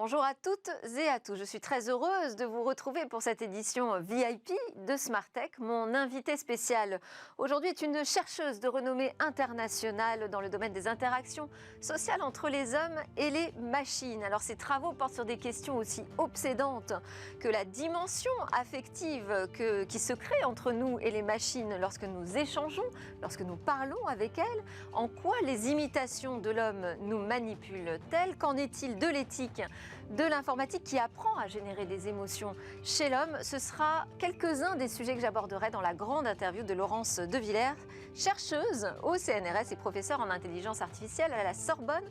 bonjour à toutes et à tous. Je suis très heureuse de vous retrouver pour cette édition VIP de Smartech. Mon invitée spéciale aujourd'hui est une chercheuse de renommée internationale dans le domaine des interactions sociales entre les hommes et les machines. Alors ses travaux portent sur des questions aussi obsédantes que la dimension affective qui se crée entre nous et les machines lorsque nous échangeons, lorsque nous parlons avec elles. En quoi les imitations de l'homme nous manipulent-elles? Qu'en est-il de l'éthique de l'informatique qui apprend à générer des émotions chez l'homme? Ce sera quelques-uns des sujets que j'aborderai dans la grande interview de Laurence De Villers, chercheuse au CNRS et professeure en intelligence artificielle à la Sorbonne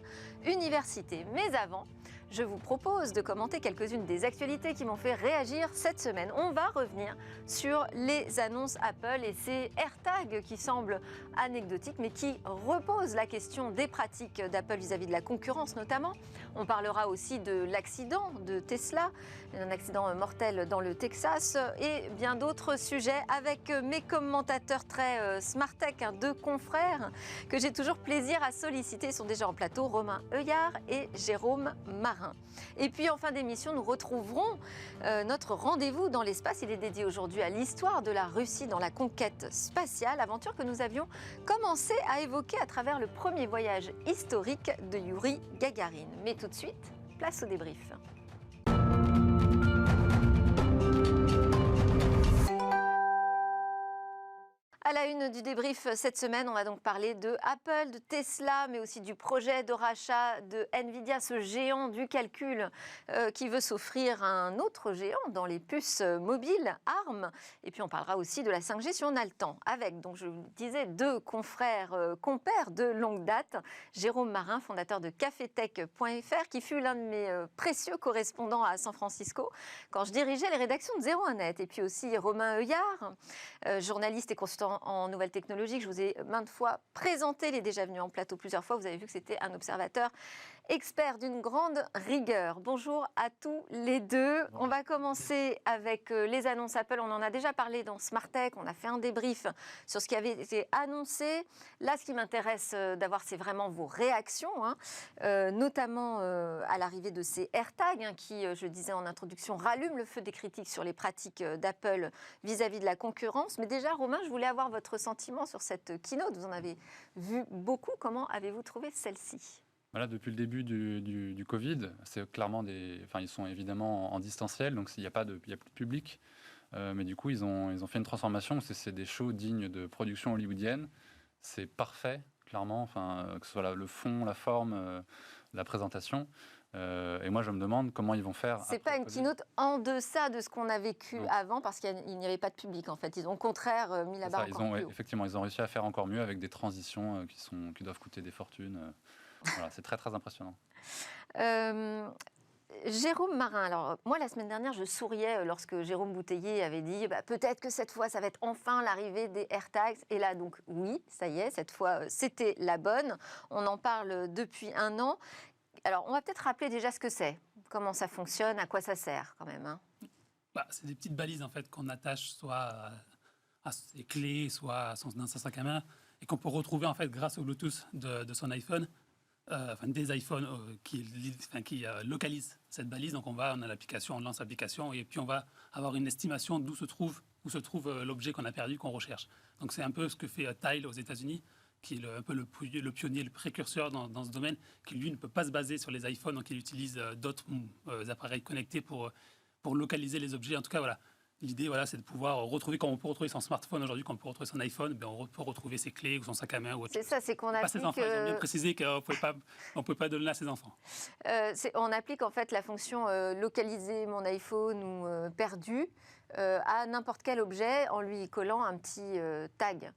Université. Mais avant, je vous propose de commenter quelques-unes des actualités qui m'ont fait réagir cette semaine. On va revenir sur les annonces Apple et ces AirTags qui semblent anecdotiques mais qui reposent la question des pratiques d'Apple vis-à-vis de la concurrence notamment. On parlera aussi de l'accident de Tesla, un accident mortel dans le Texas et bien d'autres sujets avec mes commentateurs très Smartech, deux confrères que j'ai toujours plaisir à solliciter. Ils sont déjà en plateau, Romain Heuillard et Jérôme Marin. Et puis en fin d'émission, nous retrouverons notre rendez-vous dans l'espace. Il est dédié aujourd'hui à l'histoire de la Russie dans la conquête spatiale, aventure que nous avions commencé à évoquer à travers le premier voyage historique de Youri Gagarin. Mais tout de suite, place au débrief. À la une du débrief cette semaine, on va donc parler de Apple, de Tesla, mais aussi du projet de rachat de Nvidia, ce géant du calcul qui veut s'offrir un autre géant dans les puces mobiles, ARM. Et puis on parlera aussi de la 5G si on a le temps, avec, donc je vous disais, deux confrères, compères de longue date. Jérôme Marin, fondateur de cafetech.fr, qui fut l'un de mes précieux correspondants à San Francisco quand je dirigeais les rédactions de 01net. Et puis aussi Romain Heuillard, journaliste et consultant en nouvelles technologies, que je vous ai maintes fois présenté, il est déjà venu en plateau plusieurs fois, vous avez vu que c'était un observateur expert d'une grande rigueur. Bonjour à tous les deux. On va commencer avec les annonces Apple. On en a déjà parlé dans Smartech, on a fait un débrief sur ce qui avait été annoncé. Là, ce qui m'intéresse d'avoir, c'est vraiment vos réactions, notamment à l'arrivée de ces AirTags, qui, je le disais en introduction, rallument le feu des critiques sur les pratiques d'Apple vis-à-vis de la concurrence. Mais déjà, Romain, je voulais avoir votre sentiment sur cette keynote. Vous en avez vu beaucoup. Comment avez-vous trouvé celle-ci ? Voilà, depuis le début du Covid, c'est clairement ils sont évidemment en distanciel, donc il n'y a plus de public. Mais du coup, ils ont fait une transformation. C'est des shows dignes de production hollywoodienne. C'est parfait, clairement. Que ce soit le fond, la forme, la présentation. Et moi, je me demande comment ils vont faire. C'est pas une keynote en deçà de ce qu'on a vécu avant, parce qu'il n'y avait pas de public, en fait. Ils ont au contraire mis la barre encore plus haut. Effectivement, ils ont réussi à faire encore mieux avec des transitions qui doivent coûter des fortunes. Voilà, c'est très, très impressionnant. Jérôme Marin, alors moi la semaine dernière je souriais lorsque Jérôme Bouteiller avait dit peut-être que cette fois ça va être enfin l'arrivée des AirTags, et là donc oui, ça y est, cette fois c'était la bonne, on en parle depuis un an. Alors on va peut-être rappeler déjà ce que c'est, comment ça fonctionne, à quoi ça sert quand même. C'est des petites balises en fait qu'on attache soit à ses clés, soit dans sa sac à main, et qu'on peut retrouver en fait grâce au Bluetooth de son iPhone. Des iPhones qui localisent cette balise. Donc on a l'application, on lance l'application et puis on va avoir une estimation d'où se trouve l'objet qu'on a perdu, qu'on recherche. Donc c'est un peu ce que fait Tile aux États-Unis, qui est un peu le pionnier, le précurseur dans ce domaine, qui lui ne peut pas se baser sur les iPhones, donc il utilise d'autres appareils connectés pour localiser les objets. En tout cas, voilà. L'idée, c'est de pouvoir retrouver, comme on peut retrouver son smartphone aujourd'hui, comme on peut retrouver son iPhone, on peut retrouver ses clés ou son sac à main. Ou autre c'est chose. ça, c'est qu'on applique... Pas ses enfants, ils ont bien précisé qu'on ne pouvait pas donner à ses enfants. On applique en fait la fonction localiser mon iPhone ou perdu à n'importe quel objet en lui collant un petit tag.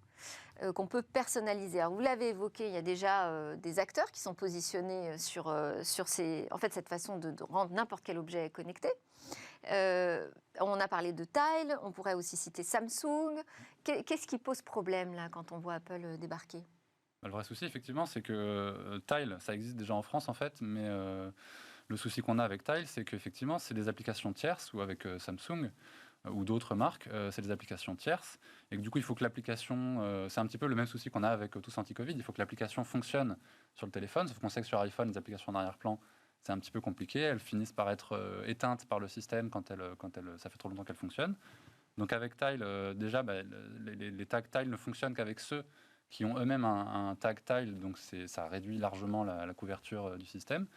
Qu'on peut personnaliser. Alors, vous l'avez évoqué, il y a déjà des acteurs qui sont positionnés sur cette façon de rendre n'importe quel objet connecté. On a parlé de Tile, on pourrait aussi citer Samsung. Qu'est-ce qui pose problème là quand on voit Apple débarquer ? Le vrai souci, effectivement, c'est que Tile, ça existe déjà en France en fait, mais le souci qu'on a avec Tile, c'est qu'effectivement, c'est des applications tierces, ou avec Samsung, ou d'autres marques, c'est des applications tierces, et que du coup, il faut que l'application, c'est un petit peu le même souci qu'on a avec tous anti-Covid, il faut que l'application fonctionne sur le téléphone, sauf qu'on sait que sur iPhone, les applications en arrière-plan, c'est un petit peu compliqué. Elles finissent par être éteintes par le système quand ça fait trop longtemps qu'elles fonctionnent. Donc avec Tile, déjà, les tags Tile ne fonctionnent qu'avec ceux qui ont eux-mêmes un tag Tile, donc ça réduit largement la couverture du système.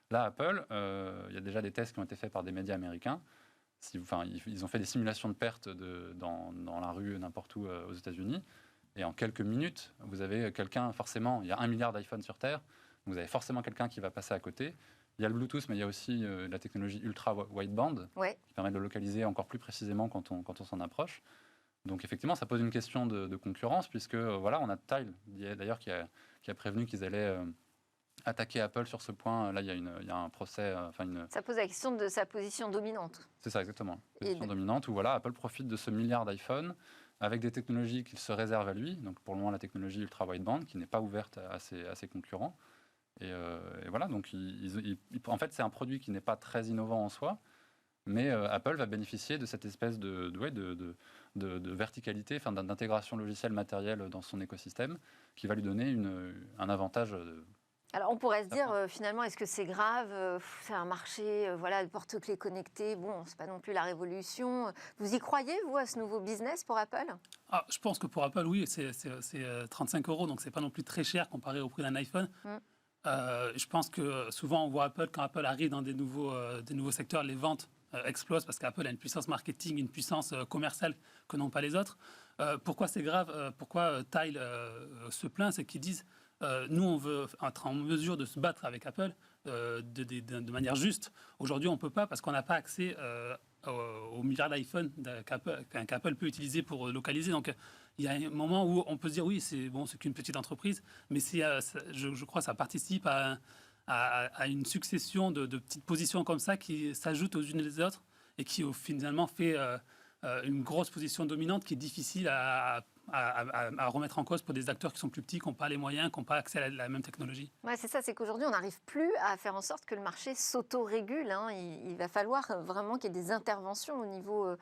Là, Apple, il y a déjà des tests qui ont été faits par des médias américains. Ils ont fait des simulations de pertes dans la rue, n'importe où aux États-Unis. Et en quelques minutes, vous avez quelqu'un, forcément, il y a 1 milliard d'iPhone sur Terre, vous avez forcément quelqu'un qui va passer à côté. Il y a le Bluetooth, mais il y a aussi la technologie ultra wideband qui permet de le localiser encore plus précisément quand on s'en approche. Donc effectivement, ça pose une question de concurrence, puisque voilà, on a Tile, d'ailleurs, qui a prévenu qu'ils allaient attaquer Apple sur ce point. Là, il y a un procès. Ça pose la question de sa position dominante. C'est ça, exactement. Position dominante, où voilà, Apple profite de ce milliard d'iPhone avec des technologies qu'il se réserve à lui. Donc pour le moment, la technologie ultra wideband, qui n'est pas ouverte à ses concurrents. Et voilà, donc en fait, c'est un produit qui n'est pas très innovant en soi, mais Apple va bénéficier de cette espèce de verticalité, d'intégration logicielle matérielle dans son écosystème, qui va lui donner un avantage. Alors on pourrait se dire, finalement, est-ce que c'est grave? C'est un marché, de porte-clés connectés. Bon, c'est pas non plus la révolution. Vous y croyez, vous, à ce nouveau business pour Apple? Je pense que pour Apple, oui, c'est 35 €, donc c'est pas non plus très cher comparé au prix d'un iPhone. Je pense que souvent on voit quand Apple arrive dans des nouveaux secteurs, les ventes explosent parce qu'Apple a une puissance marketing, une puissance commerciale que n'ont pas les autres. Pourquoi c'est grave? Pourquoi Tile se plaint? C'est qu'ils disent nous, on veut être en mesure de se battre avec Apple de manière juste. Aujourd'hui, on ne peut pas parce qu'on n'a pas accès aux milliards d'iPhone qu'Apple peut utiliser pour localiser. Donc, il y a un moment où on peut se dire oui, c'est qu'une petite entreprise, mais je crois que ça participe à une succession de petites positions comme ça qui s'ajoutent aux unes les autres et qui finalement fait une grosse position dominante qui est difficile à remettre en cause pour des acteurs qui sont plus petits, qui n'ont pas les moyens, qui n'ont pas accès à la même technologie. Ouais, c'est ça, c'est qu'aujourd'hui, on n'arrive plus à faire en sorte que le marché s'auto-régule. Il va falloir vraiment qu'il y ait des interventions au niveau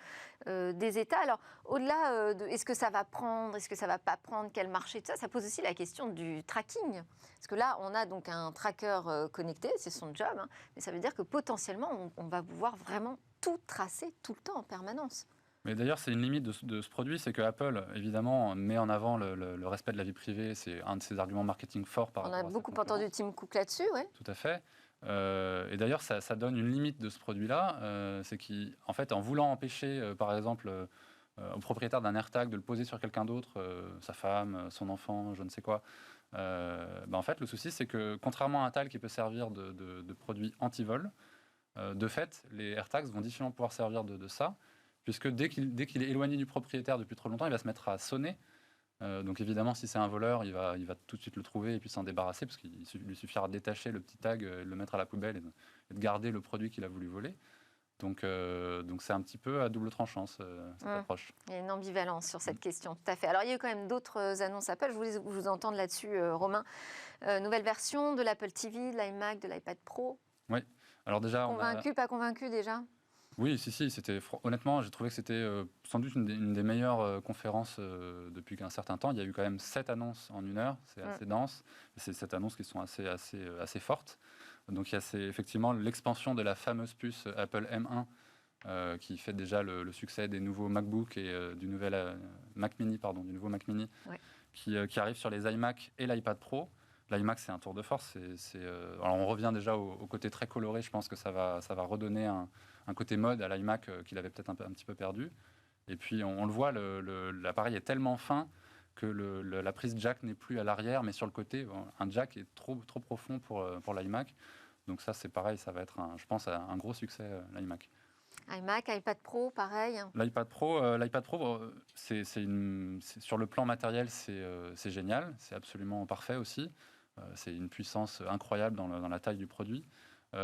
des États. Alors, au-delà de est-ce que ça va prendre, est-ce que ça ne va pas prendre, quel marché, tout ça, ça pose aussi la question du tracking. Parce que là, on a donc un tracker connecté, c'est son job, mais ça veut dire que potentiellement, on va pouvoir vraiment tout tracer tout le temps, en permanence. Mais d'ailleurs, c'est une limite de ce produit, c'est que Apple, évidemment, met en avant le respect de la vie privée. C'est un de ses arguments marketing forts par rapport à sa concurrence. On a beaucoup entendu Tim Cook là-dessus, oui. Tout à fait. Et d'ailleurs, ça donne une limite de ce produit-là. C'est qu'en fait, en voulant empêcher, par exemple, au propriétaire d'un AirTag de le poser sur quelqu'un d'autre, sa femme, son enfant, je ne sais quoi, en fait, le souci, c'est que contrairement à un Tile qui peut servir de produit anti-vol, de fait, les AirTags vont difficilement pouvoir servir de ça. Puisque dès qu'il est éloigné du propriétaire depuis trop longtemps, il va se mettre à sonner. Donc évidemment, si c'est un voleur, il va tout de suite le trouver et puis s'en débarrasser, parce qu'il lui suffira de détacher le petit tag, le mettre à la poubelle et de garder le produit qu'il a voulu voler. Donc c'est un petit peu à double tranchant, cette approche. Il y a une ambivalence sur cette question, tout à fait. Alors il y a eu quand même d'autres annonces Apple, je voulais vous entendre là-dessus, Romain. Nouvelle version de l'Apple TV, de l'iMac, de l'iPad Pro. Oui, alors déjà... Pas convaincu déjà? Oui, si, honnêtement, j'ai trouvé que c'était sans doute une des meilleures conférences depuis un certain temps. Il y a eu quand même 7 annonces en 1 heure, c'est assez dense. C'est 7 annonces qui sont assez fortes. Donc il y a effectivement l'expansion de la fameuse puce Apple M1 qui fait déjà le succès des nouveaux MacBook et du nouveau Mac Mini, qui arrive sur les iMac et l'iPad Pro. L'iMac, c'est un tour de force. Alors on revient déjà au côté très coloré. Je pense que ça va redonner un côté mode à l'iMac qu'il avait peut-être un petit peu perdu. Et puis on le voit, l'appareil est tellement fin que la prise jack n'est plus à l'arrière, mais sur le côté. Un jack est trop profond pour l'iMac. Donc ça, c'est pareil, ça va être, je pense, un gros succès, l'iMac. iMac, iPad Pro, pareil. L'iPad Pro, c'est sur le plan matériel, c'est génial. C'est absolument parfait aussi. C'est une puissance incroyable dans la taille du produit.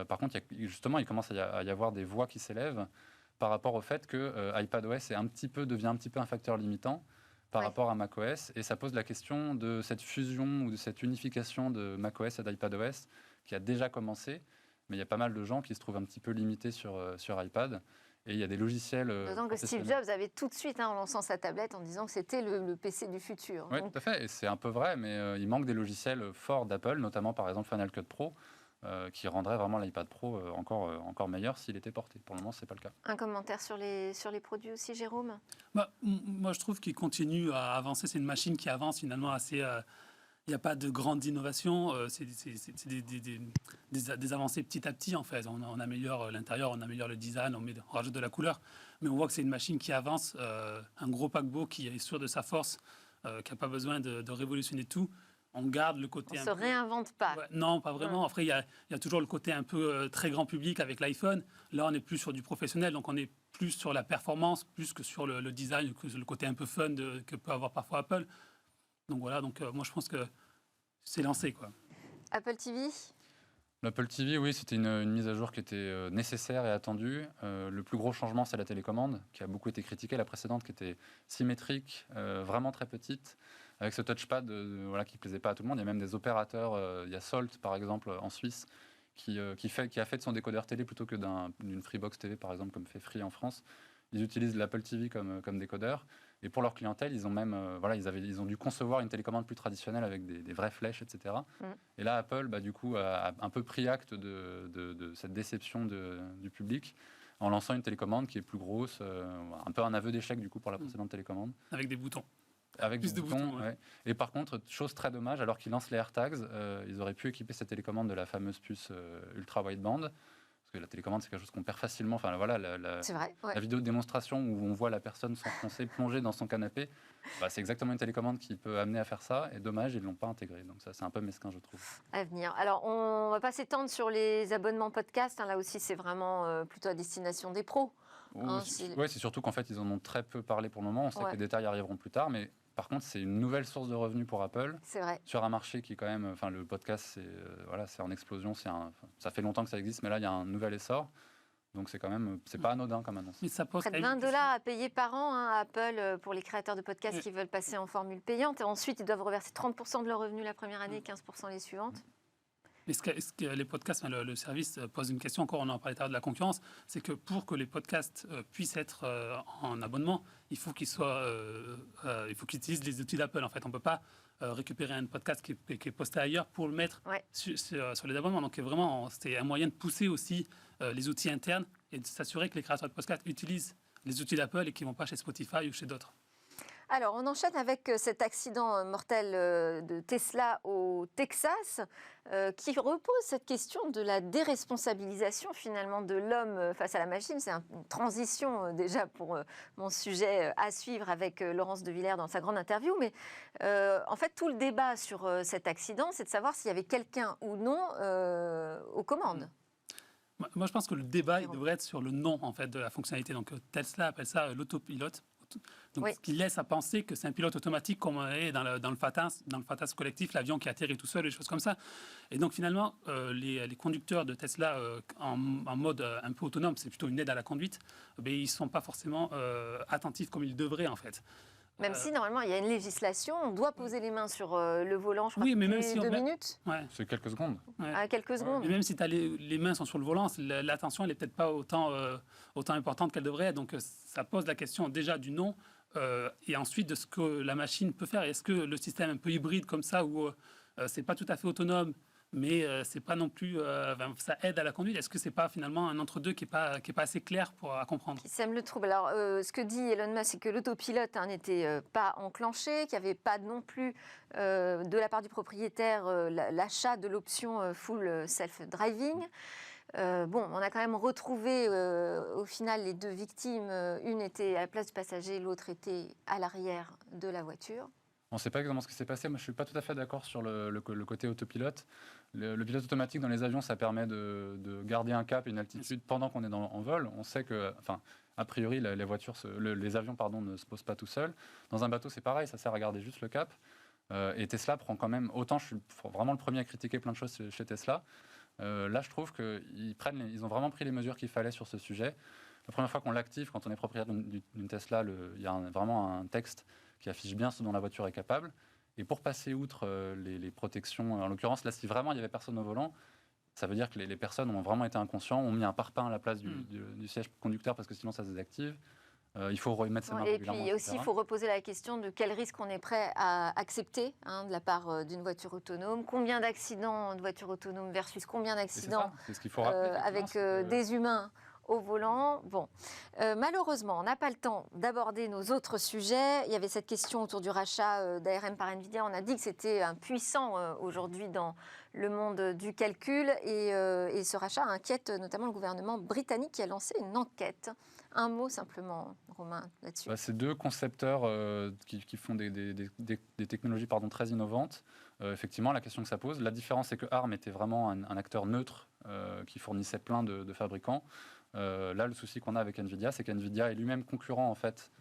Par contre, il commence à y avoir des voix qui s'élèvent par rapport au fait que iPadOS devient un petit peu un facteur limitant par rapport à macOS. Et ça pose la question de cette fusion ou de cette unification de macOS et d'iPadOS qui a déjà commencé. Mais il y a pas mal de gens qui se trouvent un petit peu limités sur iPad. Et il y a des logiciels... D'autant que Steve Jobs avait tout de suite, en lançant sa tablette, en disant que c'était le PC du futur. Oui, tout à fait. Et c'est un peu vrai, mais il manque des logiciels forts d'Apple, notamment par exemple Final Cut Pro, qui rendrait vraiment l'iPad Pro encore meilleur s'il était porté. Pour le moment, ce n'est pas le cas. Un commentaire sur les produits aussi, Jérôme? Moi, je trouve qu'il continue à avancer. C'est une machine qui avance finalement assez... Il n'y a pas de grande innovation. C'est des avancées petit à petit, en fait. On améliore l'intérieur, on améliore le design, on rajoute de la couleur. Mais on voit que c'est une machine qui avance, un gros paquebot qui est sûr de sa force, qui n'a pas besoin de révolutionner tout. On garde le côté... On ne se réinvente pas. Ouais, non, pas vraiment. Après, il y a toujours le côté un peu très grand public avec l'iPhone. Là, on est plus sur du professionnel, donc on est plus sur la performance, plus que sur le design, que le côté un peu fun que peut avoir parfois Apple. Donc voilà, moi je pense que c'est lancé, quoi. Apple TV? L'Apple TV, oui, c'était une mise à jour qui était nécessaire et attendue. Le plus gros changement, c'est la télécommande, qui a beaucoup été critiquée. La précédente, qui était symétrique, vraiment très petite, avec ce touchpad voilà, qui ne plaisait pas à tout le monde. Il y a même des opérateurs, il y a Salt, par exemple, en Suisse, qui a fait de son décodeur télé plutôt que d'une Freebox TV, par exemple, comme fait Free en France. Ils utilisent l'Apple TV comme décodeur. Et pour leur clientèle, ils ont même ils ont dû concevoir une télécommande plus traditionnelle avec des vraies flèches, etc. Et là, Apple, du coup, a un peu pris acte de cette déception du public en lançant une télécommande qui est plus grosse, un peu un aveu d'échec du coup pour la précédente télécommande. Avec des boutons. Avec plus des de boutons, boutons, ouais. Et par contre, chose très dommage, alors qu'ils lancent les AirTags, ils auraient pu équiper cette télécommande de la fameuse puce ultra wideband. Parce que la télécommande, c'est quelque chose qu'on perd facilement. Enfin, voilà, c'est vrai, ouais. La vidéo de démonstration où on voit la personne s'enfoncer, plonger dans son canapé, c'est exactement une télécommande qui peut amener à faire ça. Et dommage, ils ne l'ont pas intégré. Donc ça, c'est un peu mesquin, je trouve. À venir. Alors, on ne va pas s'étendre sur les abonnements podcast. Là aussi, c'est vraiment plutôt à destination des pros. C'est surtout qu'en fait, ils en ont très peu parlé pour le moment. On sait que les détails arriveront plus tard. Mais par contre, c'est une nouvelle source de revenus pour Apple. C'est vrai. Sur un marché qui, quand même, le podcast, c'est en explosion. Ça fait longtemps que ça existe, mais là, il y a un nouvel essor. Donc c'est quand même, c'est pas anodin comme annonce. Mais ça pose près de $20 à payer par an à Apple pour les créateurs de podcasts qui veulent passer en formule payante. Et ensuite, ils doivent reverser 30% de leurs revenus la première année, 15% les suivantes. Est-ce que les podcasts, le service pose une question, encore on en parlait tout à l'heure de la concurrence, c'est que pour que les podcasts puissent être en abonnement, il faut qu'ils utilisent les outils d'Apple. En fait, on ne peut pas récupérer un podcast qui est posté ailleurs pour le mettre sur les abonnements. Donc vraiment, c'est un moyen de pousser aussi les outils internes et de s'assurer que les créateurs de podcasts utilisent les outils d'Apple et qu'ils ne vont pas chez Spotify ou chez d'autres. Alors, on enchaîne avec cet accident mortel de Tesla au Texas, qui repose cette question de la déresponsabilisation finalement de l'homme face à la machine. C'est une transition déjà pour mon sujet à suivre avec Laurence de Villers dans sa grande interview. Mais en fait, tout le débat sur cet accident, c'est de savoir s'il y avait quelqu'un ou non aux commandes. Moi, je pense que le débat il devrait être sur le nom en fait, de la fonctionnalité. Donc, Tesla appelle ça l'autopilote. Donc, ce qui laisse à penser que c'est un pilote automatique comme on est dans le fantasme collectif, l'avion qui atterrit tout seul, des choses comme ça. Et donc finalement, les conducteurs de Tesla en mode un peu autonome, c'est plutôt une aide à la conduite, ils ne sont pas forcément attentifs comme ils devraient en fait. Même si normalement il y a une législation, on doit poser les mains sur le volant, je crois, mais même si 2 minutes. Ouais. C'est quelques secondes. Ouais. À quelques secondes. Mais même si les mains sont sur le volant, l'attention elle n'est peut-être pas autant importante qu'elle devrait être. Donc ça pose la question déjà du nom et ensuite de ce que la machine peut faire. Est-ce que le système un peu hybride comme ça où c'est pas tout à fait autonome, mais c'est pas non plus, ça aide à la conduite. Est-ce que c'est pas finalement un entre-deux qui est pas assez clair à comprendre? Qui sème le trouble. Alors, ce que dit Elon Musk, c'est que l'autopilote n'était pas enclenché, qu'il n'y avait pas non plus de la part du propriétaire l'achat de l'option full self-driving. On a quand même retrouvé au final les 2 victimes. Une était à la place du passager, l'autre était à l'arrière de la voiture. On ne sait pas exactement ce qui s'est passé. Moi, je ne suis pas tout à fait d'accord sur le côté autopilote. Le pilote automatique dans les avions, ça permet de garder un cap et une altitude pendant qu'on est en vol. On sait que, a priori, les avions ne se posent pas tout seuls. Dans un bateau, c'est pareil, ça sert à garder juste le cap. Et Tesla prend quand même... Autant je suis vraiment le premier à critiquer plein de choses chez Tesla. Là, je trouve qu'ils ont vraiment pris les mesures qu'il fallait sur ce sujet. La première fois qu'on l'active, quand on est propriétaire d'une Tesla, il y a vraiment un texte qui affiche bien ce dont la voiture est capable. Et pour passer outre les protections, en l'occurrence, là, si vraiment il n'y avait personne au volant, ça veut dire que les personnes ont vraiment été inconscients, ont mis un parpaing à la place du siège conducteur parce que sinon ça se désactive. Il faut remettre ses mains Et régulièrement, puis aussi, il etc. faut reposer la question de quel risque on est prêt à accepter de la part d'une voiture autonome. Combien d'accidents de voitures autonomes versus combien Et d'accidents c'est ce qu'il faut rappeler, effectivement, avec c'est que des humains au volant. Bon, malheureusement, on n'a pas le temps d'aborder nos autres sujets. Il y avait cette question autour du rachat d'ARM par Nvidia. On a dit que c'était un puissant aujourd'hui dans le monde du calcul. Et ce rachat inquiète notamment le gouvernement britannique qui a lancé une enquête. Un mot simplement, Romain, là-dessus. C'est deux concepteurs qui font des technologies très innovantes. Effectivement, la question que ça pose, la différence, c'est que ARM était vraiment un acteur neutre qui fournissait plein de fabricants. Là, le souci qu'on a avec Nvidia, c'est qu'Nvidia est lui-même concurrent en fait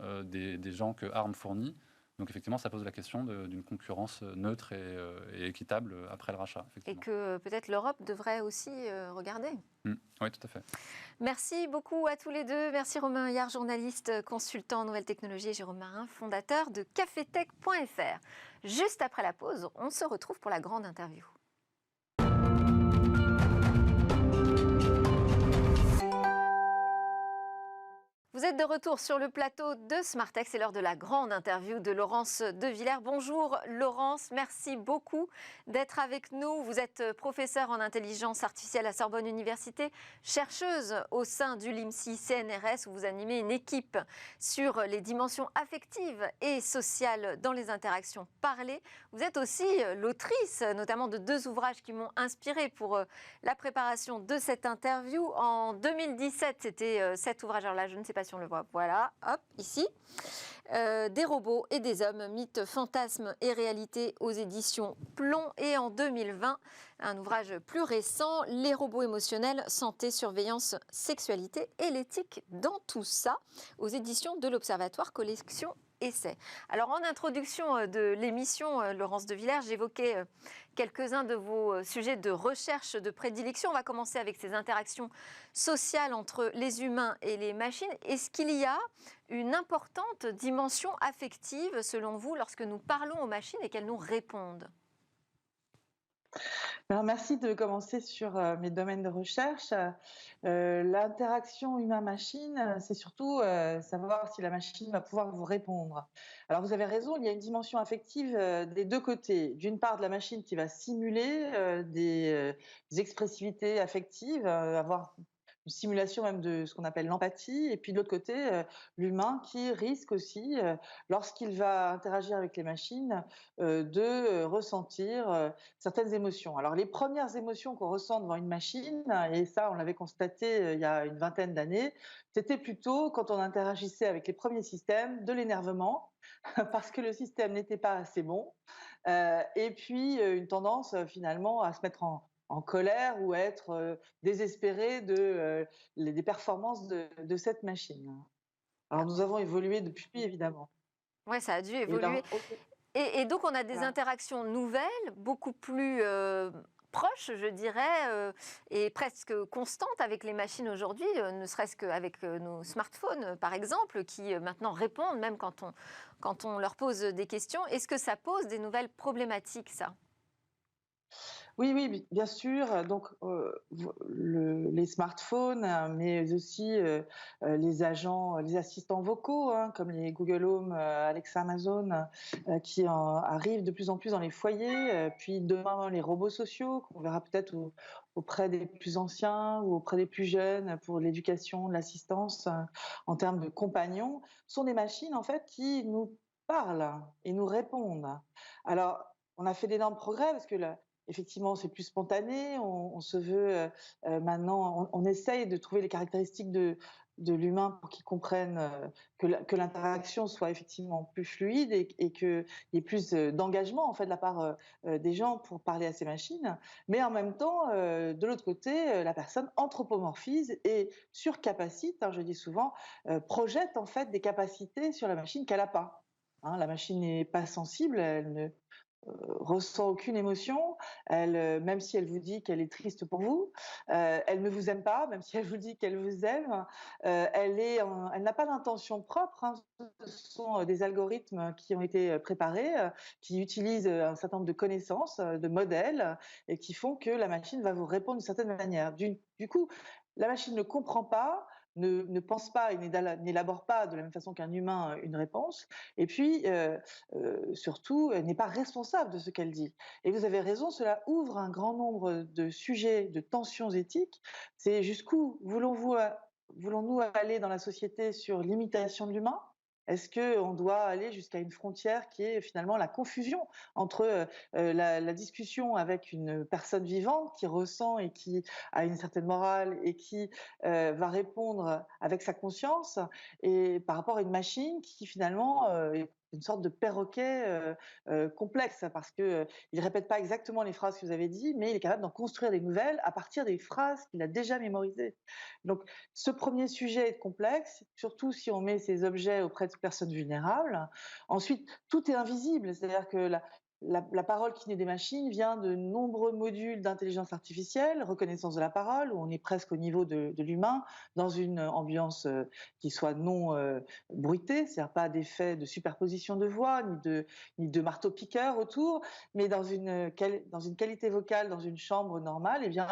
des gens que ARM fournit. Donc effectivement, ça pose la question d'une concurrence neutre et équitable après le rachat. Et que peut-être l'Europe devrait aussi regarder. Oui, tout à fait. Merci beaucoup à tous les deux. Merci Romain Huillard, journaliste, consultant en nouvelles technologies, et Jérôme Marin, fondateur de cafetech.fr. Juste après la pause, on se retrouve pour la grande interview. Vous êtes de retour sur le plateau de Smartech. C'est l'heure de la grande interview de Laurence De Villers. Bonjour Laurence, merci beaucoup d'être avec nous. Vous êtes professeure en intelligence artificielle à Sorbonne Université, chercheuse au sein du LIMSI CNRS où vous animez une équipe sur les dimensions affectives et sociales dans les interactions parlées. Vous êtes aussi l'autrice notamment de 2 ouvrages qui m'ont inspirée pour la préparation de cette interview. En 2017, c'était cet ouvrage. Alors là, je ne sais pas si on le voit. Voilà, hop, ici. Des robots et des hommes, mythes, fantasmes et réalité aux éditions Plomb. Et en 2020, un ouvrage plus récent, Les robots émotionnels, santé, surveillance, sexualité et l'éthique dans tout ça, aux éditions de l'Observatoire Collection Essai. Alors en introduction de l'émission, Laurence De Villers, j'évoquais quelques-uns de vos sujets de recherche, de prédilection. On va commencer avec ces interactions sociales entre les humains et les machines. Est-ce qu'il y a une importante dimension affective, selon vous, lorsque nous parlons aux machines et qu'elles nous répondent ? Alors, merci de commencer sur mes domaines de recherche. L'interaction humain-machine, c'est surtout savoir si la machine va pouvoir vous répondre. Alors, vous avez raison, il y a une dimension affective des deux côtés. D'une part, de la machine qui va simuler des expressivités affectives, avoir une simulation même de ce qu'on appelle l'empathie, et puis de l'autre côté, l'humain qui risque aussi, lorsqu'il va interagir avec les machines, de ressentir certaines émotions. Alors les premières émotions qu'on ressent devant une machine, et ça on l'avait constaté il y a une vingtaine d'années, c'était plutôt quand on interagissait avec les premiers systèmes, de l'énervement, parce que le système n'était pas assez bon, et puis une tendance finalement à se mettre en colère ou être désespéré des performances de cette machine. Alors nous avons évolué depuis, évidemment. Oui, ça a dû évoluer. Et donc on a des interactions nouvelles, beaucoup plus proches, je dirais, et presque constantes avec les machines aujourd'hui, ne serait-ce qu'avec nos smartphones, par exemple, qui maintenant répondent, même quand on leur pose des questions. Est-ce que ça pose des nouvelles problématiques, ça ? Oui, bien sûr. Donc, les smartphones, mais aussi les agents, les assistants vocaux, comme les Google Home, Alexa, Amazon, qui arrivent de plus en plus dans les foyers. Puis demain, les robots sociaux, qu'on verra peut-être auprès des plus anciens ou auprès des plus jeunes pour l'éducation, l'assistance, en termes de compagnons, sont des machines en fait qui nous parlent et nous répondent. Alors, on a fait d'énormes progrès parce que effectivement, c'est plus spontané. On se veut maintenant, on essaye de trouver les caractéristiques de l'humain pour qu'il comprenne que l'interaction soit effectivement plus fluide et qu'il y ait plus d'engagement en fait de la part des gens pour parler à ces machines. Mais en même temps, de l'autre côté, la personne anthropomorphise et surcapacite, je dis souvent, projette en fait des capacités sur la machine qu'elle n'a pas. La machine n'est pas sensible, elle ne ressent aucune émotion, même si elle vous dit qu'elle est triste pour vous, elle ne vous aime pas, même si elle vous dit qu'elle vous aime, elle n'a pas d'intention propre, ce sont des algorithmes qui ont été préparés, qui utilisent un certain nombre de connaissances, de modèles, et qui font que la machine va vous répondre d'une certaine manière. Du coup, la machine ne comprend pas, ne pense pas et n'élabore pas de la même façon qu'un humain une réponse, et puis surtout n'est pas responsable de ce qu'elle dit. Et vous avez raison, cela ouvre un grand nombre de sujets, de tensions éthiques. C'est jusqu'où voulons-nous aller dans la société sur l'imitation de l'humain? Est-ce qu'on doit aller jusqu'à une frontière qui est finalement la confusion entre la discussion avec une personne vivante qui ressent et qui a une certaine morale et qui va répondre avec sa conscience, et par rapport à une machine qui finalement est une sorte de perroquet complexe, parce que il répète pas exactement les phrases que vous avez dit, mais il est capable d'en construire des nouvelles à partir des phrases qu'il a déjà mémorisées. Donc, ce premier sujet est complexe, surtout si on met ces objets auprès de personnes vulnérables. Ensuite, tout est invisible, c'est-à-dire que la parole qui naît des machines vient de nombreux modules d'intelligence artificielle, reconnaissance de la parole, où on est presque au niveau de l'humain, dans une ambiance qui soit non bruitée, c'est-à-dire pas d'effet de superposition de voix, ni de marteau-piqueur autour, mais dans une qualité vocale, dans une chambre normale, eh bien,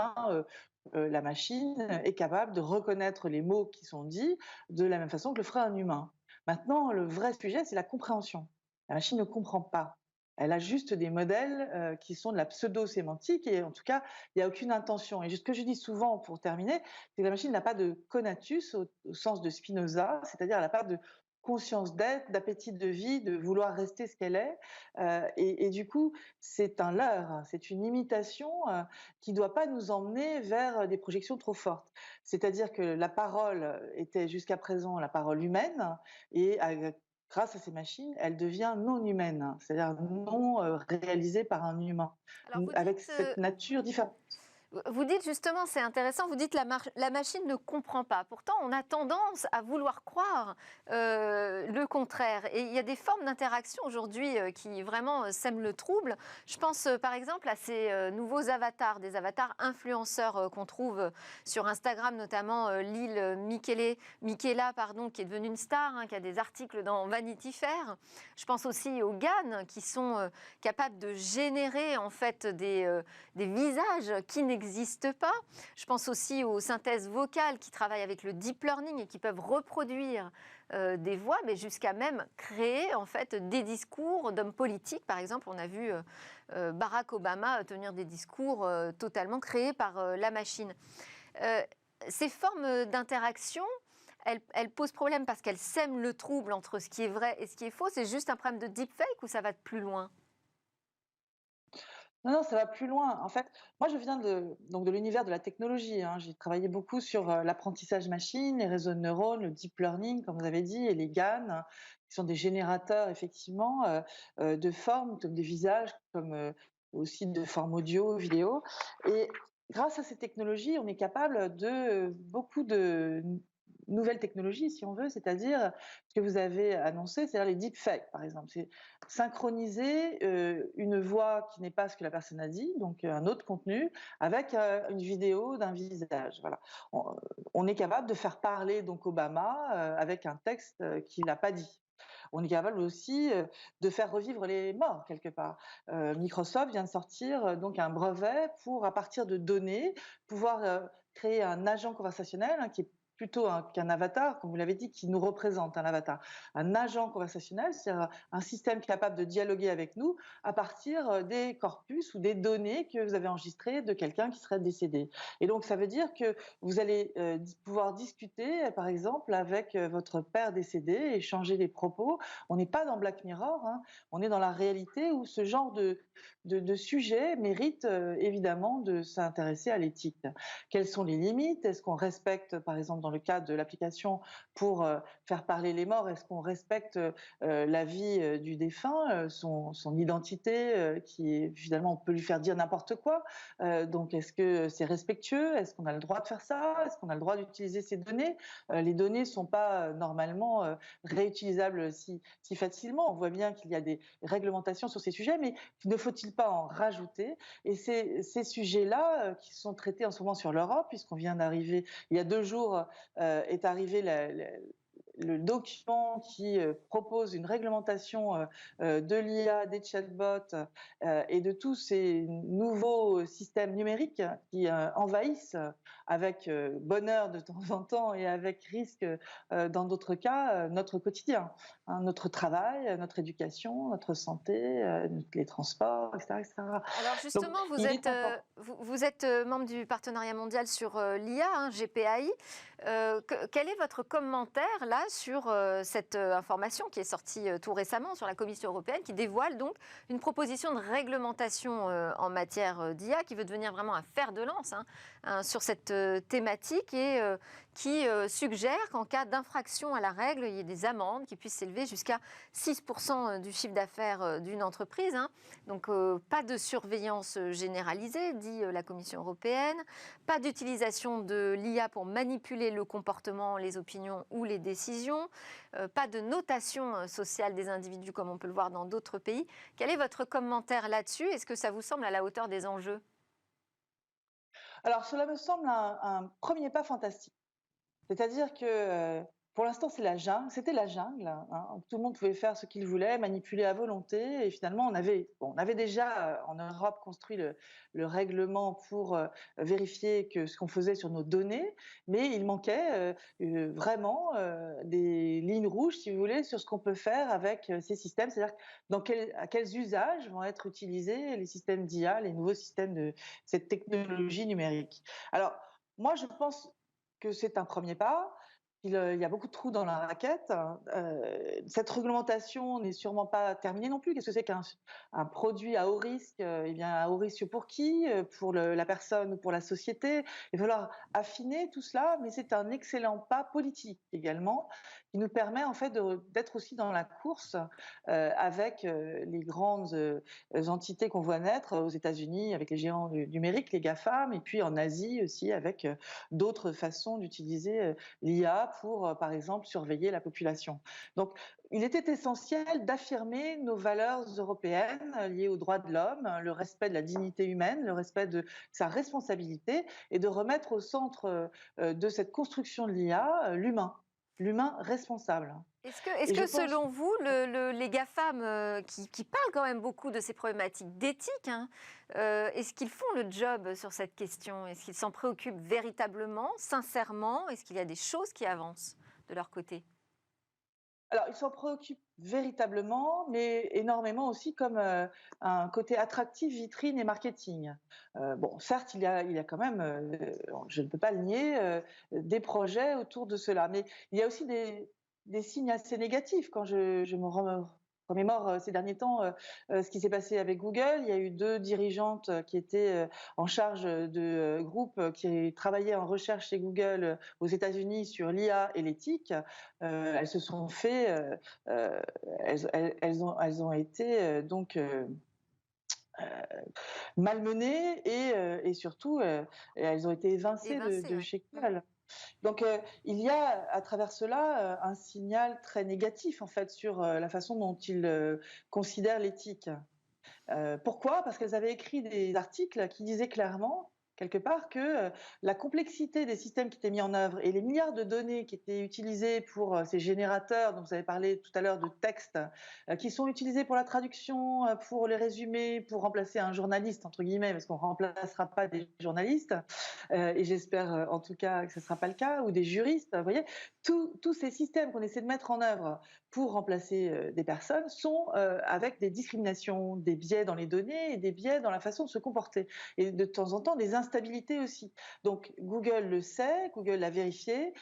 la machine est capable de reconnaître les mots qui sont dits de la même façon que le ferait un humain. Maintenant, le vrai sujet, c'est la compréhension. La machine ne comprend pas. Elle a juste des modèles qui sont de la pseudo-sémantique, et en tout cas, il n'y a aucune intention. Et ce que je dis souvent pour terminer, c'est que la machine n'a pas de conatus au sens de Spinoza, c'est-à-dire elle n'a pas de conscience d'être, d'appétit de vie, de vouloir rester ce qu'elle est. Et du coup, c'est un leurre, c'est une imitation qui ne doit pas nous emmener vers des projections trop fortes. C'est-à-dire que la parole était jusqu'à présent la parole humaine, et grâce à ces machines, elle devient non humaine, c'est-à-dire non réalisée par un humain, Alors vous avec dites, cette nature différente. Vous dites justement, c'est intéressant, vous dites la machine ne comprend pas. Pourtant, on a tendance à vouloir croire le contraire. Et il y a des formes d'interaction aujourd'hui qui vraiment sèment le trouble. Je pense par exemple à ces nouveaux avatars, des avatars influenceurs qu'on trouve sur Instagram, notamment Lil Miquela, pardon, qui est devenue une star, hein, qui a des articles dans Vanity Fair. Je pense aussi aux GAN qui sont capables de générer en fait des visages qui n'existent pas. Je pense aussi aux synthèses vocales qui travaillent avec le deep learning et qui peuvent reproduire des voix, mais jusqu'à même créer en fait des discours d'hommes politiques. Par exemple, on a vu Barack Obama tenir des discours totalement créés par la machine. Ces formes d'interaction, elles posent problème parce qu'elles sèment le trouble entre ce qui est vrai et ce qui est faux. C'est juste un problème de deepfake ou ça va plus loin? Non, non, ça va plus loin. En fait, moi, je viens donc de l'univers de la technologie, hein. J'ai travaillé beaucoup sur l'apprentissage machine, les réseaux de neurones, le deep learning, comme vous avez dit, et les GAN, qui sont des générateurs, effectivement, de formes, comme des visages, comme aussi de formes audio, vidéo. Et grâce à ces technologies, on est capable de beaucoup de nouvelles technologies, si on veut, c'est-à-dire ce que vous avez annoncé, c'est-à-dire les deepfakes, par exemple. C'est synchroniser une voix qui n'est pas ce que la personne a dit, donc un autre contenu, avec une vidéo d'un visage. Voilà. On est capable de faire parler donc Obama avec un texte qu'il n'a pas dit. On est capable aussi de faire revivre les morts quelque part. Microsoft vient de sortir donc un brevet pour, à partir de données, pouvoir créer un agent conversationnel, hein, qui est plutôt qu'un avatar, comme vous l'avez dit, qui nous représente, un avatar. Un agent conversationnel, c'est un système capable de dialoguer avec nous à partir des corpus ou des données que vous avez enregistrées de quelqu'un qui serait décédé. Et donc, ça veut dire que vous allez pouvoir discuter, par exemple, avec votre père décédé, échanger des propos. On n'est pas dans Black Mirror, hein, on est dans la réalité où ce genre de sujet mérite évidemment de s'intéresser à l'éthique. Quelles sont les limites? Est-ce qu'on respecte, par exemple, dans le cadre de l'application pour faire parler les morts, est-ce qu'on respecte la vie du défunt, son identité, qui est finalement, on peut lui faire dire n'importe quoi. Donc, est-ce que c'est respectueux? Est-ce qu'on a le droit de faire ça? Est-ce qu'on a le droit d'utiliser ces données? Les données ne sont pas normalement réutilisables si facilement. On voit bien qu'il y a des réglementations sur ces sujets, mais ne faut-il pas en rajouter? Et ces sujets-là, qui sont traités en ce moment sur l'Europe, puisqu'on vient d'arriver, il y a 2 jours, est arrivé le document qui propose une réglementation de l'IA, des chatbots et de tous ces nouveaux systèmes numériques qui envahissent avec bonheur de temps en temps et avec risque dans d'autres cas notre quotidien, hein, notre travail, notre éducation, notre santé, les transports, etc., etc. Alors Donc, justement, il est important. vous êtes membre du partenariat mondial sur l'IA, hein, GPAI. Quel est votre commentaire là sur cette information qui est sortie tout récemment sur la Commission européenne, qui dévoile donc une proposition de réglementation en matière d'IA qui veut devenir vraiment un fer de lance, hein, sur cette thématique et qui suggère qu'en cas d'infraction à la règle, il y ait des amendes qui puissent s'élever jusqu'à 6% du chiffre d'affaires d'une entreprise, hein. Donc, pas de surveillance généralisée, dit la Commission européenne, pas d'utilisation de l'IA pour manipuler le comportement, les opinions ou les décisions, pas de notation sociale des individus comme on peut le voir dans d'autres pays. Quel est votre commentaire là-dessus? Est-ce que ça vous semble à la hauteur des enjeux? Alors, cela me semble un premier pas fantastique. C'est-à-dire que pour l'instant, c'est la jungle. C'était la jungle, hein. Tout le monde pouvait faire ce qu'il voulait, manipuler à volonté. Et finalement, on avait déjà en Europe construit le règlement pour vérifier que ce qu'on faisait sur nos données, mais il manquait vraiment des lignes rouges, si vous voulez, sur ce qu'on peut faire avec ces systèmes. C'est-à-dire à quels usages vont être utilisés les systèmes d'IA, les nouveaux systèmes de cette technologie numérique. Alors, moi, je pense que c'est un premier pas. Il y a beaucoup de trous dans la raquette. Cette réglementation n'est sûrement pas terminée non plus. Qu'est-ce que c'est qu'un produit à haut risque? Eh bien, à haut risque pour qui? Pour la personne ou pour la société? Il va falloir affiner tout cela, mais c'est un excellent pas politique également, qui nous permet en fait d'être aussi dans la course avec les grandes entités qu'on voit naître aux États-Unis, avec les géants du numérique, les GAFAM, et puis en Asie aussi avec d'autres façons d'utiliser l'IA pour, par exemple, surveiller la population. Donc, il était essentiel d'affirmer nos valeurs européennes liées aux droits de l'homme, le respect de la dignité humaine, le respect de sa responsabilité, et de remettre au centre de cette construction de l'IA l'humain responsable. Est-ce Et je que pense selon vous, les GAFAM qui parlent quand même beaucoup de ces problématiques d'éthique, hein, est-ce qu'ils font le job sur cette question? Est-ce qu'ils s'en préoccupent véritablement, sincèrement? Est-ce qu'il y a des choses qui avancent de leur côté? Alors, ils s'en préoccupent véritablement, mais énormément aussi comme un côté attractif, vitrine et marketing. Bon, certes, il y a quand même, je ne peux pas le nier, des projets autour de cela, mais il y a aussi des signes assez négatifs quand je me remémore ces derniers temps ce qui s'est passé avec Google. Il y a eu 2 dirigeantes qui étaient en charge de groupes qui travaillaient en recherche chez Google aux États-Unis sur l'IA et l'éthique. Elles se sont fait, elles ont été malmenées et surtout elles ont été évincées Évincé, de oui. chez Google. Donc il y a à travers cela un signal très négatif en fait sur la façon dont ils considèrent l'éthique. Pourquoi? Parce qu'elles avaient écrit des articles qui disaient clairement, quelque part, que la complexité des systèmes qui étaient mis en œuvre et les milliards de données qui étaient utilisés pour ces générateurs dont vous avez parlé tout à l'heure de textes, qui sont utilisés pour la traduction, pour les résumés, pour remplacer un journaliste, entre guillemets, parce qu'on ne remplacera pas des journalistes, et j'espère en tout cas que ce ne sera pas le cas, ou des juristes, vous voyez, tous ces systèmes qu'on essaie de mettre en œuvre pour remplacer des personnes sont avec des discriminations, des biais dans les données et des biais dans la façon de se comporter. Et de temps en temps, des instabilités aussi. Donc Google le sait, Google l'a vérifié,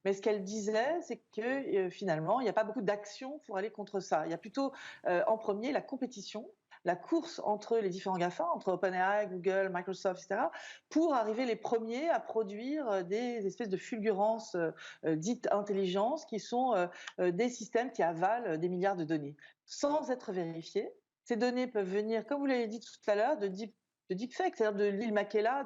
mais ce qu'elle disait, c'est que finalement, il n'y a pas beaucoup d'actions pour aller contre ça. Il y a plutôt en premier la compétition, la course entre les différents GAFA, entre OpenAI, Google, Microsoft, etc., pour arriver les premiers à produire des espèces de fulgurances dites intelligences, qui sont des systèmes qui avalent des milliards de données, sans être vérifiés. Ces données peuvent venir, comme vous l'avez dit tout à l'heure, de deepfake, c'est-à-dire de l'île Makela,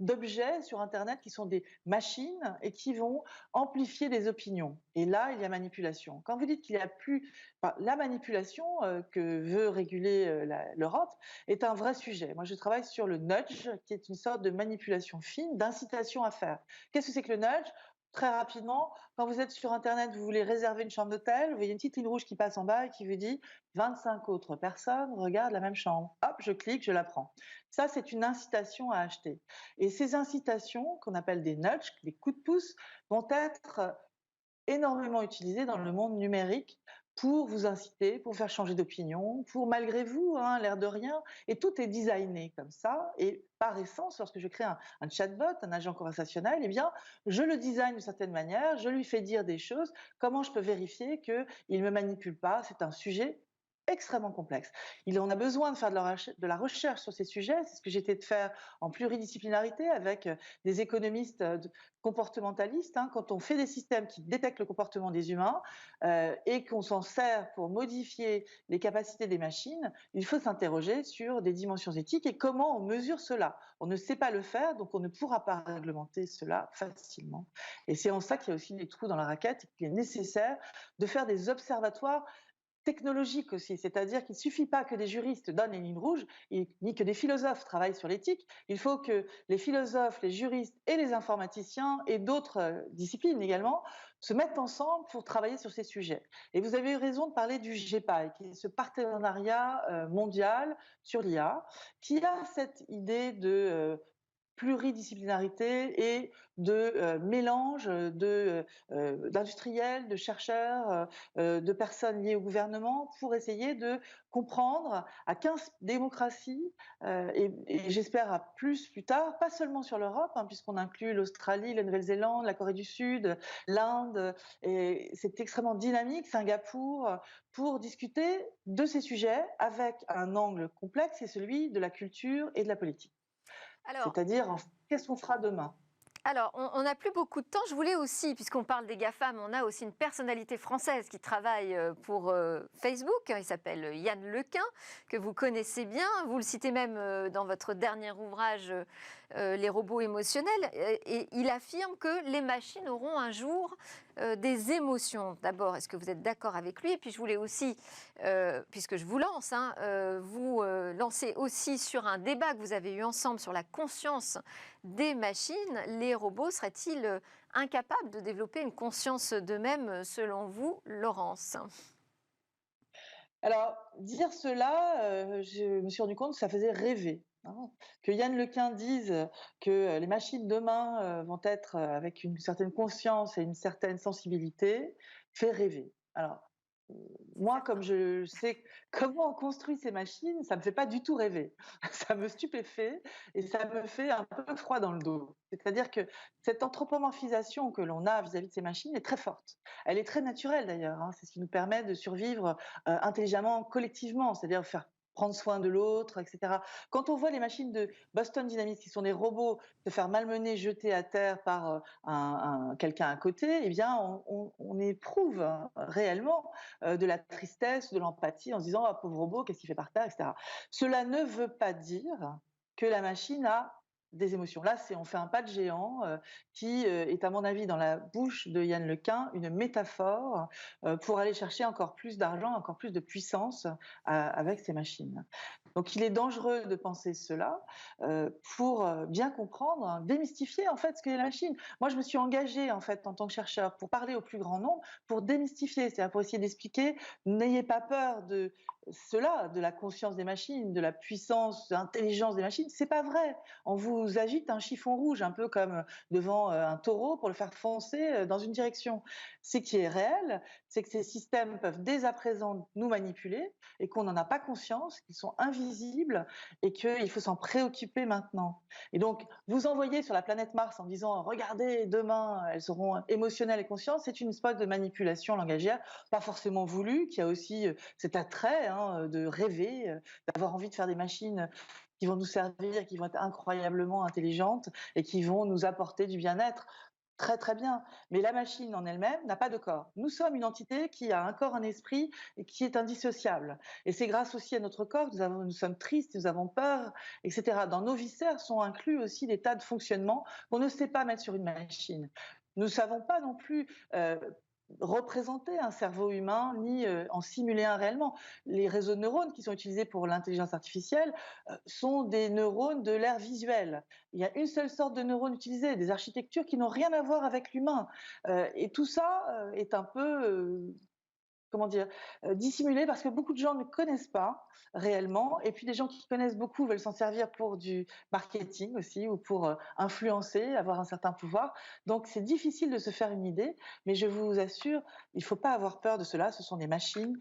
d'objets sur Internet qui sont des machines et qui vont amplifier des opinions. Et là, il y a manipulation. Quand vous dites qu'il n'y a plus... Enfin, la manipulation que veut réguler l'Europe est un vrai sujet. Moi, je travaille sur le nudge, qui est une sorte de manipulation fine, d'incitation à faire. Qu'est-ce que c'est que le nudge? très rapidement, quand vous êtes sur internet, vous voulez réserver une chambre d'hôtel, vous voyez une petite ligne rouge qui passe en bas et qui vous dit: «25 autres personnes regardent la même chambre». Hop, je clique, je la prends. Ça, c'est une incitation à acheter et ces incitations, qu'on appelle des nudges, des coups de pouce, vont être énormément utilisées dans le monde numérique pour vous inciter, pour faire changer d'opinion, pour malgré vous, hein, l'air de rien, et tout est designé comme ça. Et par essence, lorsque je crée un chatbot, un agent conversationnel, eh bien, je le design d'une certaine manière, je lui fais dire des choses. Comment je peux vérifier qu'il ne me manipule pas? C'est un sujet extrêmement complexe. On a besoin de faire de la recherche sur ces sujets. C'est ce que j'ai essayé de faire en pluridisciplinarité avec des économistes comportementalistes. Hein. Quand on fait des systèmes qui détectent le comportement des humains et qu'on s'en sert pour modifier les capacités des machines, il faut s'interroger sur des dimensions éthiques et comment on mesure cela. On ne sait pas le faire, donc on ne pourra pas réglementer cela facilement. Et c'est en ça qu'il y a aussi des trous dans la raquette et qu'il est nécessaire de faire des observatoires technologique aussi, c'est-à-dire qu'il ne suffit pas que des juristes donnent les lignes rouges, ni que des philosophes travaillent sur l'éthique. Il faut que les philosophes, les juristes et les informaticiens et d'autres disciplines également se mettent ensemble pour travailler sur ces sujets. Et vous avez eu raison de parler du GPAI, qui est ce partenariat mondial sur l'IA, qui a cette idée de pluridisciplinarité et de mélange d'industriels, de chercheurs, de personnes liées au gouvernement pour essayer de comprendre à 15 démocraties et j'espère à plus tard, pas seulement sur l'Europe, hein, puisqu'on inclut l'Australie, la Nouvelle-Zélande, la Corée du Sud, l'Inde, et c'est extrêmement dynamique, Singapour, pour discuter de ces sujets avec un angle complexe, c'est celui de la culture et de la politique. Alors, C'est-à-dire, qu'est-ce qu'on fera demain? Alors, on n'a plus beaucoup de temps. Je voulais aussi, puisqu'on parle des GAFAM, on a aussi une personnalité française qui travaille pour Facebook. Il s'appelle Yann Lequin, que vous connaissez bien. Vous le citez même dans votre dernier ouvrage, Les robots émotionnels. Et il affirme que les machines auront un jour des émotions. D'abord, est-ce que vous êtes d'accord avec lui? Et puis, je voulais aussi, puisque je vous lance, hein, vous lancer aussi sur un débat que vous avez eu ensemble sur la conscience des machines. Les robots seraient-ils incapables de développer une conscience d'eux-mêmes, selon vous, Laurence? Alors, dire cela, je me suis rendu compte que ça faisait rêver, hein. Que Yann Lequin dise que les machines demain vont être avec une certaine conscience et une certaine sensibilité, fait rêver. Alors, moi, comme je sais comment on construit ces machines, ça me fait pas du tout rêver. Ça me stupéfait et ça me fait un peu froid dans le dos. C'est-à-dire que cette anthropomorphisation que l'on a vis-à-vis de ces machines est très forte. Elle est très naturelle d'ailleurs, hein. C'est ce qui nous permet de survivre intelligemment, collectivement, c'est-à-dire faire prendre soin de l'autre, etc. Quand on voit les machines de Boston Dynamics, qui sont des robots, se faire malmener, jeter à terre par quelqu'un à côté, eh bien, on éprouve réellement de la tristesse, de l'empathie, en se disant «Ah pauvre robot, qu'est-ce qu'il fait par terre?» et cetera. Cela ne veut pas dire que la machine a des émotions. Là, on fait un pas de géant qui est, à mon avis, dans la bouche de Yann Lequin, une métaphore pour aller chercher encore plus d'argent, encore plus de puissance avec ces machines. Donc, il est dangereux de penser cela pour bien comprendre, hein, démystifier en fait ce qu'est la machine. Moi, je me suis engagée en fait en tant que chercheur pour parler au plus grand nombre, pour démystifier, c'est-à-dire pour essayer d'expliquer, n'ayez pas peur de cela, de la conscience des machines, de la puissance, de l'intelligence des machines. C'est pas vrai. On vous agite un chiffon rouge, un peu comme devant un taureau pour le faire foncer dans une direction. Ce qui est réel, c'est que ces systèmes peuvent dès à présent nous manipuler et qu'on n'en a pas conscience, qu'ils sont invisibles et qu'il faut s'en préoccuper maintenant. Et donc, vous envoyer sur la planète Mars en disant regardez, demain, elles seront émotionnelles et conscientes, c'est une espèce de manipulation langagière, pas forcément voulue, qui a aussi cet attrait hein, de rêver, d'avoir envie de faire des machines qui vont nous servir, qui vont être incroyablement intelligentes et qui vont nous apporter du bien-être. Très très bien, mais la machine en elle-même n'a pas de corps. Nous sommes une entité qui a un corps, un esprit et qui est indissociable. Et c'est grâce aussi à notre corps que nous sommes tristes, nous avons peur, etc. Dans nos viscères sont inclus aussi des tas de fonctionnements qu'on ne sait pas mettre sur une machine. Nous ne savons pas non plus représenter un cerveau humain, ni en simuler un réellement. Les réseaux de neurones qui sont utilisés pour l'intelligence artificielle sont des neurones de l'ère visuelle. Il y a une seule sorte de neurones utilisés, des architectures qui n'ont rien à voir avec l'humain. Et tout ça est un peu comment dire, dissimulé parce que beaucoup de gens ne connaissent pas réellement. Et puis les gens qui connaissent beaucoup veulent s'en servir pour du marketing aussi ou pour influencer, avoir un certain pouvoir. Donc c'est difficile de se faire une idée, mais je vous assure, il ne faut pas avoir peur de cela. Ce sont des machines,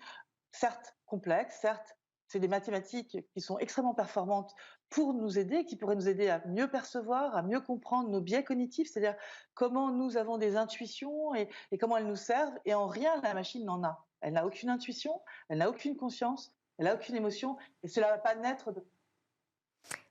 certes complexes, certes c'est des mathématiques qui sont extrêmement performantes pour nous aider, qui pourraient nous aider à mieux percevoir, à mieux comprendre nos biais cognitifs, c'est-à-dire comment nous avons des intuitions et comment elles nous servent. Et en rien, la machine n'en a. Elle n'a aucune intuition, elle n'a aucune conscience, elle n'a aucune émotion, et cela ne va pas naître de...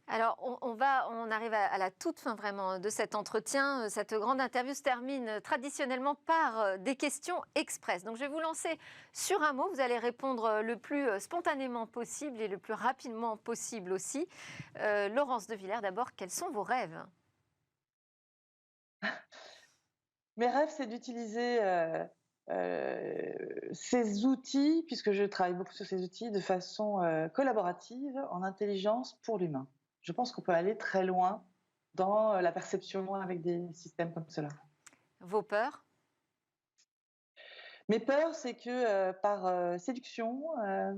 Alors, on arrive à la toute fin vraiment de cet entretien. Cette grande interview se termine traditionnellement par des questions express. Donc, je vais vous lancer sur un mot. Vous allez répondre le plus spontanément possible et le plus rapidement possible aussi. Laurence de Villers, d'abord, quels sont vos rêves? Mes rêves, c'est d'utiliser ces outils, puisque je travaille beaucoup sur ces outils, de façon collaborative, en intelligence pour l'humain. Je pense qu'on peut aller très loin dans la perception avec des systèmes comme cela. Vos peurs? Mes peurs, c'est que par séduction,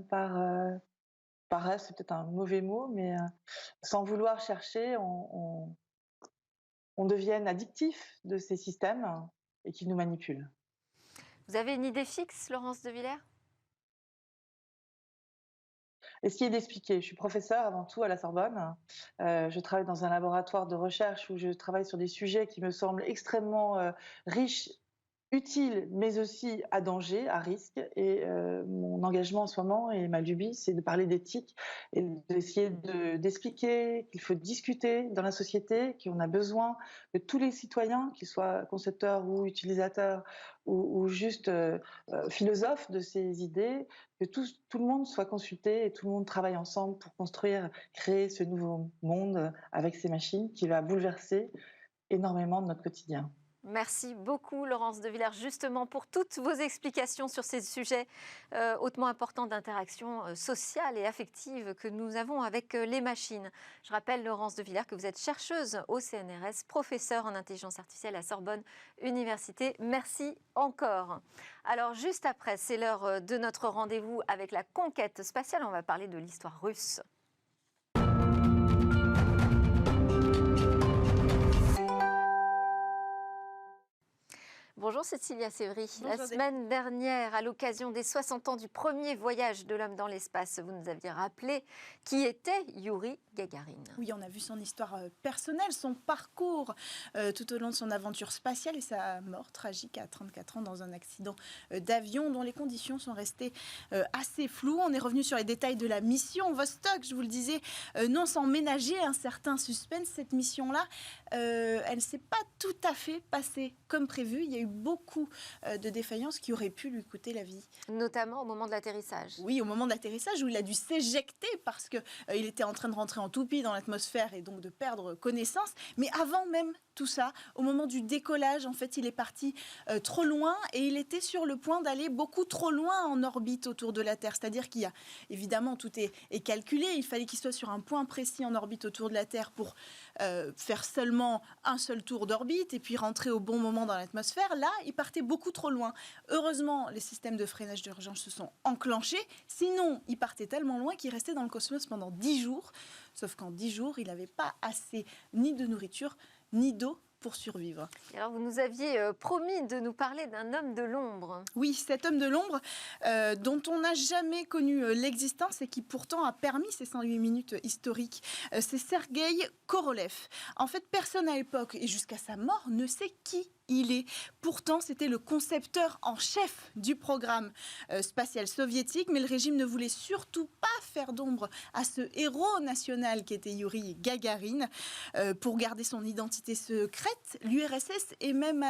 par rêve, c'est peut-être un mauvais mot, mais sans vouloir chercher, on devienne addictif de ces systèmes et qu'ils nous manipulent. Vous avez une idée fixe, Laurence de Villers? Essayer d'expliquer. Je suis professeure avant tout à la Sorbonne. Je travaille dans un laboratoire de recherche où je travaille sur des sujets qui me semblent extrêmement riches, utiles, mais aussi à danger, à risque. Et mon engagement en ce moment et ma lubie, c'est de parler d'éthique et d'essayer d'expliquer qu'il faut discuter dans la société, qu'on a besoin que tous les citoyens, qu'ils soient concepteurs ou utilisateurs ou juste philosophes de ces idées, que tout le monde soit consulté et tout le monde travaille ensemble pour construire, créer ce nouveau monde avec ces machines qui va bouleverser énormément de notre quotidien. Merci beaucoup, Laurence de Villers, justement pour toutes vos explications sur ces sujets hautement importants d'interaction sociale et affective que nous avons avec les machines. Je rappelle, Laurence de Villers, que vous êtes chercheuse au CNRS, professeure en intelligence artificielle à Sorbonne Université. Merci encore. Alors, juste après, c'est l'heure de notre rendez-vous avec la conquête spatiale. On va parler de l'histoire russe. Bonjour Cécilia Sévry. Bonjour. La semaine dernière, à l'occasion des 60 ans du premier voyage de l'homme dans l'espace, vous nous aviez rappelé qui était Youri Gagarin. Oui, on a vu son histoire personnelle, son parcours tout au long de son aventure spatiale et sa mort tragique à 34 ans dans un accident d'avion dont les conditions sont restées assez floues. On est revenu sur les détails de la mission Vostok, je vous le disais, non sans ménager un certain suspense. Cette mission-là, elle ne s'est pas tout à fait passée comme prévu. Il y a eu beaucoup de défaillances qui auraient pu lui coûter la vie. Notamment au moment de l'atterrissage. Oui, au moment de l'atterrissage où il a dû s'éjecter parce qu'il était en train de rentrer en toupie dans l'atmosphère et donc de perdre connaissance. Mais avant même tout ça, au moment du décollage, en fait, il est parti trop loin et il était sur le point d'aller beaucoup trop loin en orbite autour de la Terre. C'est-à-dire qu'il y a, évidemment, tout est calculé. Il fallait qu'il soit sur un point précis en orbite autour de la Terre pour faire seulement un seul tour d'orbite et puis rentrer au bon moment dans l'atmosphère. Là, il partait beaucoup trop loin. Heureusement, les systèmes de freinage d'urgence se sont enclenchés. Sinon, il partait tellement loin qu'il restait dans le cosmos pendant 10 jours. Sauf qu'en 10 jours, il n'avait pas assez ni de nourriture, ni d'eau pour survivre. Et alors, vous nous aviez promis de nous parler d'un homme de l'ombre. Oui, cet homme de l'ombre dont on n'a jamais connu l'existence et qui pourtant a permis ces 108 minutes historiques, c'est Sergueï Korolev. En fait, personne à l'époque et jusqu'à sa mort ne sait qui il est. Pourtant, c'était le concepteur en chef du programme spatial soviétique, mais le régime ne voulait surtout pas faire d'ombre à ce héros national qui était Youri Gagarin. Pour garder son identité secrète, l'URSS est même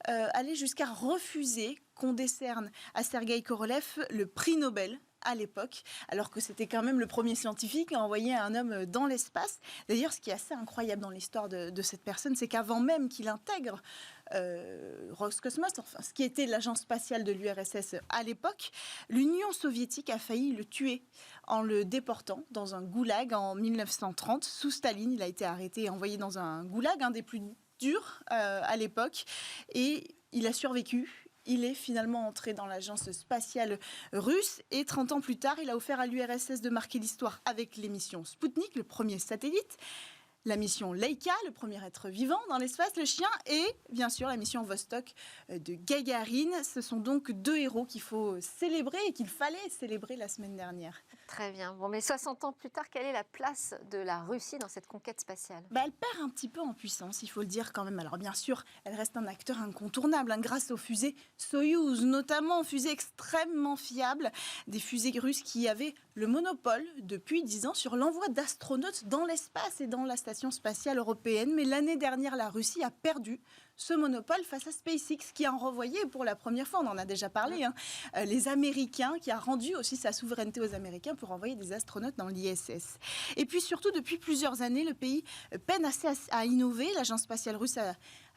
allé jusqu'à refuser qu'on décerne à Sergueï Korolev le prix Nobel à l'époque, alors que c'était quand même le premier scientifique à envoyer un homme dans l'espace. D'ailleurs, ce qui est assez incroyable dans l'histoire de cette personne, c'est qu'avant même qu'il intègre Roscosmos, enfin ce qui était l'agence spatiale de l'URSS à l'époque, l'Union soviétique a failli le tuer en le déportant dans un goulag en 1930. Sous Staline, il a été arrêté et envoyé dans un goulag, un des plus durs à l'époque, et il a survécu. Il est finalement entré dans l'agence spatiale russe et 30 ans plus tard, il a offert à l'URSS de marquer l'histoire avec les missions Sputnik, le premier satellite, la mission Laika, le premier être vivant dans l'espace, le chien, et bien sûr la mission Vostok de Gagarine. Ce sont donc 2 héros qu'il faut célébrer et qu'il fallait célébrer la semaine dernière. Très bien. Bon, mais 60 ans plus tard, quelle est la place de la Russie dans cette conquête spatiale? Elle perd un petit peu en puissance, il faut le dire quand même. Alors bien sûr, elle reste un acteur incontournable, grâce aux fusées Soyouz, notamment fusées extrêmement fiables, des fusées russes qui avaient le monopole depuis 10 ans sur l'envoi d'astronautes dans l'espace et dans la station spatiale européenne. Mais l'année dernière, la Russie a perdu ce monopole face à SpaceX qui a renvoyé pour la première fois, on en a déjà parlé, les Américains, qui a rendu aussi sa souveraineté aux Américains pour envoyer des astronautes dans l'ISS. Et puis surtout, depuis plusieurs années, le pays peine assez à innover. L'agence spatiale russe a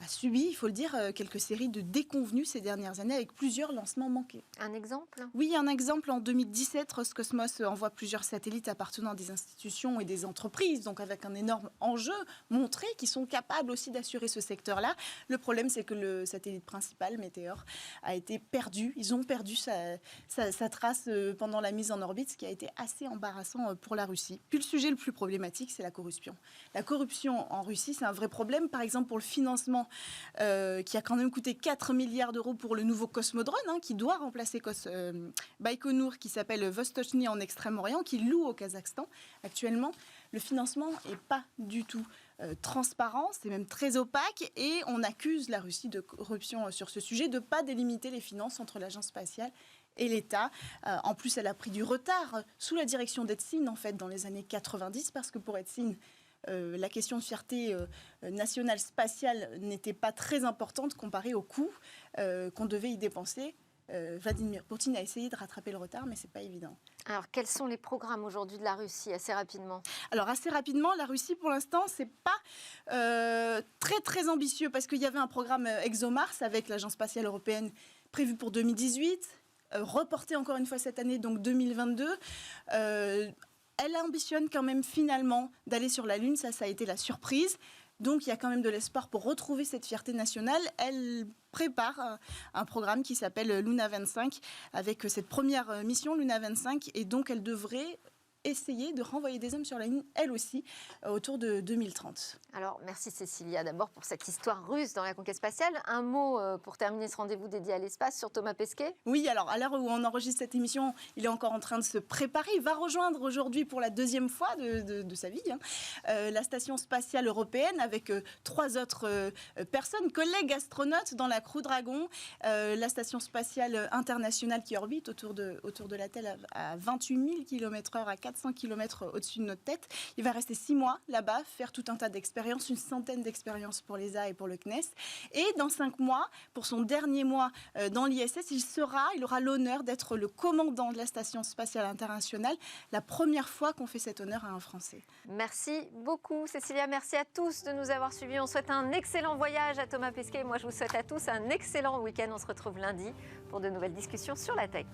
subi, il faut le dire, quelques séries de déconvenues ces dernières années avec plusieurs lancements manqués. Un exemple? Oui, un exemple. En 2017, Roscosmos envoie plusieurs satellites appartenant à des institutions et des entreprises, donc avec un énorme enjeu montré, qui sont capables aussi d'assurer ce secteur-là. Le problème, c'est que le satellite principal, Météor, a été perdu. Ils ont perdu sa trace pendant la mise en orbite, ce qui a été assez embarrassant pour la Russie. Puis le sujet le plus problématique, c'est la corruption. La corruption en Russie, c'est un vrai problème. Par exemple, pour le financement qui a quand même coûté 4 milliards d'euros pour le nouveau Cosmodrone, qui doit remplacer Baïkonour, qui s'appelle Vostochny en Extrême-Orient, qui loue au Kazakhstan actuellement. Le financement n'est pas du tout transparent, c'est même très opaque, et on accuse la Russie de corruption sur ce sujet, de ne pas délimiter les finances entre l'agence spatiale et l'État. En plus, elle a pris du retard sous la direction d'Eltsine, en fait, dans les années 90, parce que pour Eltsine, la question de fierté nationale spatiale n'était pas très importante comparée au coût qu'on devait y dépenser. Vladimir Poutine a essayé de rattraper le retard, mais ce n'est pas évident. Alors, quels sont les programmes aujourd'hui de la Russie, assez rapidement? Alors, assez rapidement, la Russie, pour l'instant, ce n'est pas très, très ambitieux, parce qu'il y avait un programme ExoMars avec l'Agence spatiale européenne prévu pour 2018, reporté encore une fois cette année, donc 2022. Elle ambitionne quand même finalement d'aller sur la Lune, ça a été la surprise. Donc il y a quand même de l'espoir pour retrouver cette fierté nationale. Elle prépare un programme qui s'appelle Luna 25 avec cette première mission Luna 25, et donc elle devrait essayer de renvoyer des hommes sur la Lune, elle aussi, autour de 2030. Alors, merci Cécilia d'abord pour cette histoire russe dans la conquête spatiale. Un mot pour terminer ce rendez-vous dédié à l'espace sur Thomas Pesquet. Oui, alors à l'heure où on enregistre cette émission, il est encore en train de se préparer. Il va rejoindre aujourd'hui pour la 2e fois de sa vie la station spatiale européenne avec 3 autres personnes, collègues astronautes dans la Crew Dragon, la station spatiale internationale qui orbite autour de la Terre à 28 000 km/h, à 400 km au-dessus de notre tête. Il va rester 6 mois là-bas, faire tout un tas d'expériences, une centaine d'expériences pour l'ESA et pour le CNES. Et dans 5 mois, pour son dernier mois dans l'ISS, il aura l'honneur d'être le commandant de la Station spatiale internationale, la première fois qu'on fait cet honneur à un Français. Merci beaucoup Cécilia, merci à tous de nous avoir suivis. On souhaite un excellent voyage à Thomas Pesquet. Et moi, je vous souhaite à tous un excellent week-end. On se retrouve lundi pour de nouvelles discussions sur la tech.